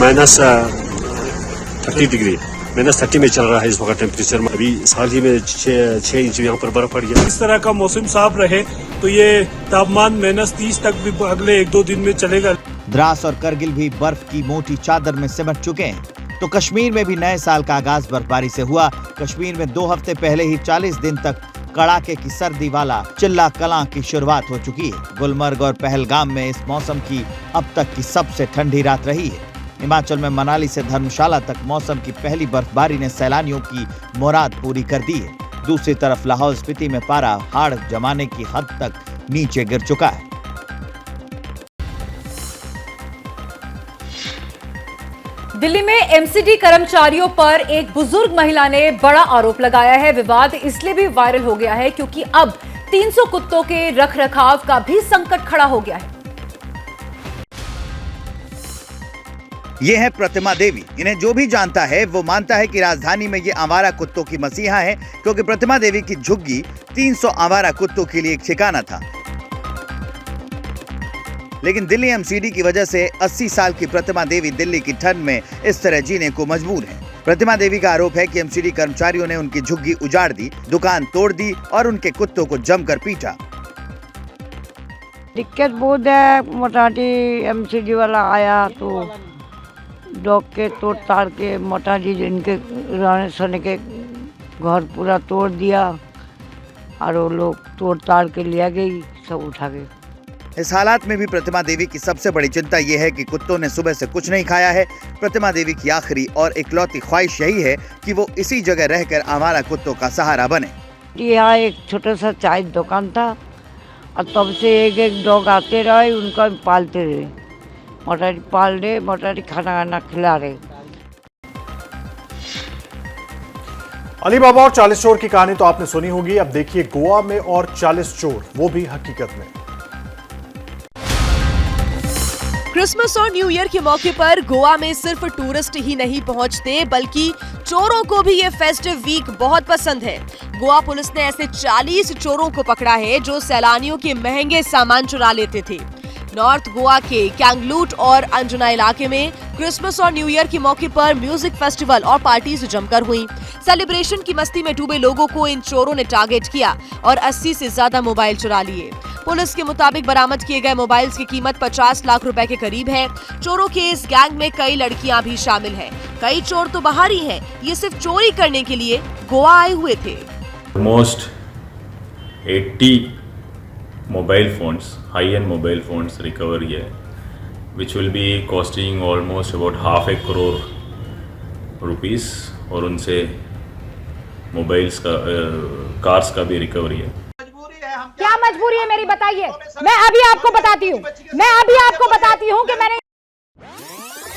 -30 डिग्री -30 में चल रहा है इस वक्त टेम्परेचर। अभी हाल ही में 6 इंच यहाँ पर बर्फ पड़ी है। इस तरह का मौसम साफ रहे तो ये तापमान -30 तक भी अगले 1-2 दिन में चलेगा। द्रास और करगिल भी बर्फ की मोटी चादर में सिमट चुके हैं। तो कश्मीर में भी नए साल का आगाज बर्फबारी से हुआ। कश्मीर में 2 हफ्ते पहले ही 40 दिन तक कड़ाके की सर्दी वाला चिल्ला कलां की शुरुआत हो चुकी है। गुलमर्ग और पहलगाम में इस मौसम की अब तक की सबसे ठंडी रात रही है। हिमाचल में मनाली से धर्मशाला तक मौसम की पहली बर्फबारी ने सैलानियों की मुराद पूरी कर दी है। दूसरी तरफ लाहौल स्पीति में पारा हाड़ जमाने की हद तक नीचे गिर चुका है। दिल्ली में एमसीडी कर्मचारियों पर एक बुजुर्ग महिला ने बड़ा आरोप लगाया है। विवाद इसलिए भी वायरल हो गया है क्योंकि अब 300 कुत्तों के रखरखाव का भी संकट खड़ा हो गया है। ये है प्रतिमा देवी। इन्हें जो भी जानता है वो मानता है कि राजधानी में ये आवारा कुत्तों की मसीहा है, क्योंकि प्रतिमा देवी की झुग्गी 300 आवारा कुत्तों के लिए एक ठिकाना था। लेकिन दिल्ली एमसीडी की वजह से 80 साल की प्रतिमा देवी दिल्ली की ठंड में इस तरह जीने को मजबूर है। प्रतिमा देवी का आरोप है कि एमसीडी कर्मचारियों ने उनकी झुग्गी उजाड़ दी, दुकान तोड़ दी और उनके कुत्तों को जमकर पीटा। दिक्कत बहुत है। मोटाटी एमसीडी वाला आया तो डॉग के तोड़ ताड़ के मोटाटी जिनके रहने सहने के घर पूरा तोड़ दिया और वो लोग तोड़ ताड़ के लिया गई, सब उठा गए। इस हालात में भी प्रतिमा देवी की सबसे बड़ी चिंता यह है कि कुत्तों ने सुबह से कुछ नहीं खाया है। प्रतिमा देवी की आखिरी और इकलौती ख्वाहिश यही है कि वो इसी जगह रहकर आवारा कुत्तों का सहारा बने। यहाँ एक छोटा सा चाय दुकान था और तब से एक एक डॉग आते रहे, उनका पालते रहे। मोटारी पाल रहे, मोटारी खाना खिला रहे। अली बाबा और 40 चोर की कहानी तो आपने सुनी होगी। अब देखिए गोवा में और 40 चोर, वो भी हकीकत में। क्रिसमस और न्यू ईयर के मौके पर गोवा में सिर्फ टूरिस्ट ही नहीं पहुंचते, बल्कि चोरों को भी ये फेस्टिव वीक बहुत पसंद है। गोवा पुलिस ने ऐसे 40 चोरों को पकड़ा है जो सैलानियों के महंगे सामान चुरा लेते थे। नॉर्थ गोवा के कैंगलूट और अंजुना इलाके में क्रिसमस और न्यू ईयर के मौके पर म्यूजिक फेस्टिवल और पार्टीज जमकर हुई। सेलिब्रेशन की मस्ती में डूबे लोगों को इन चोरों ने टारगेट किया और 80 से ज्यादा मोबाइल चुरा लिए। पुलिस के मुताबिक बरामद किए गए मोबाइल्स की कीमत 50 लाख रुपए के करीब है। चोरों के इस गैंग में कई लड़कियां भी शामिल हैं। कई चोर तो बाहरी हैं, ये सिर्फ चोरी करने के लिए गोवा आए हुए थे। Almost 80 mobile phones, high-end mobile phones recover here, which will be costing almost about ₹500 crore rupees, और उनसे मोबाइल्स का कार्स का भी रिकवरी है। क्या मजबूरी है मेरी, बताइए। मैं अभी आपको बताती हूँ कि मैंने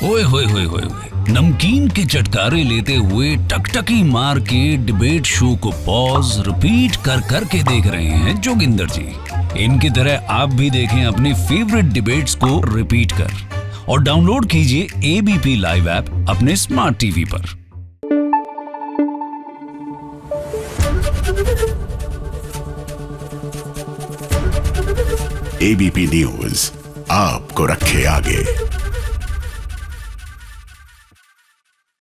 ओए होए होए होए नमकीन के चटकारे लेते हुए टकटकी मार के डिबेट शो को पॉज रिपीट कर कर के देख रहे हैं जोगिंदर जी। इनकी तरह आप भी देखें अपनी फेवरेट डिबेट्स को रिपीट कर और डाउनलोड कीजिए एबीपी लाइव ऐप अपने स्मार्ट टीवी पर। एबीपी न्यूज आपको रखे आगे।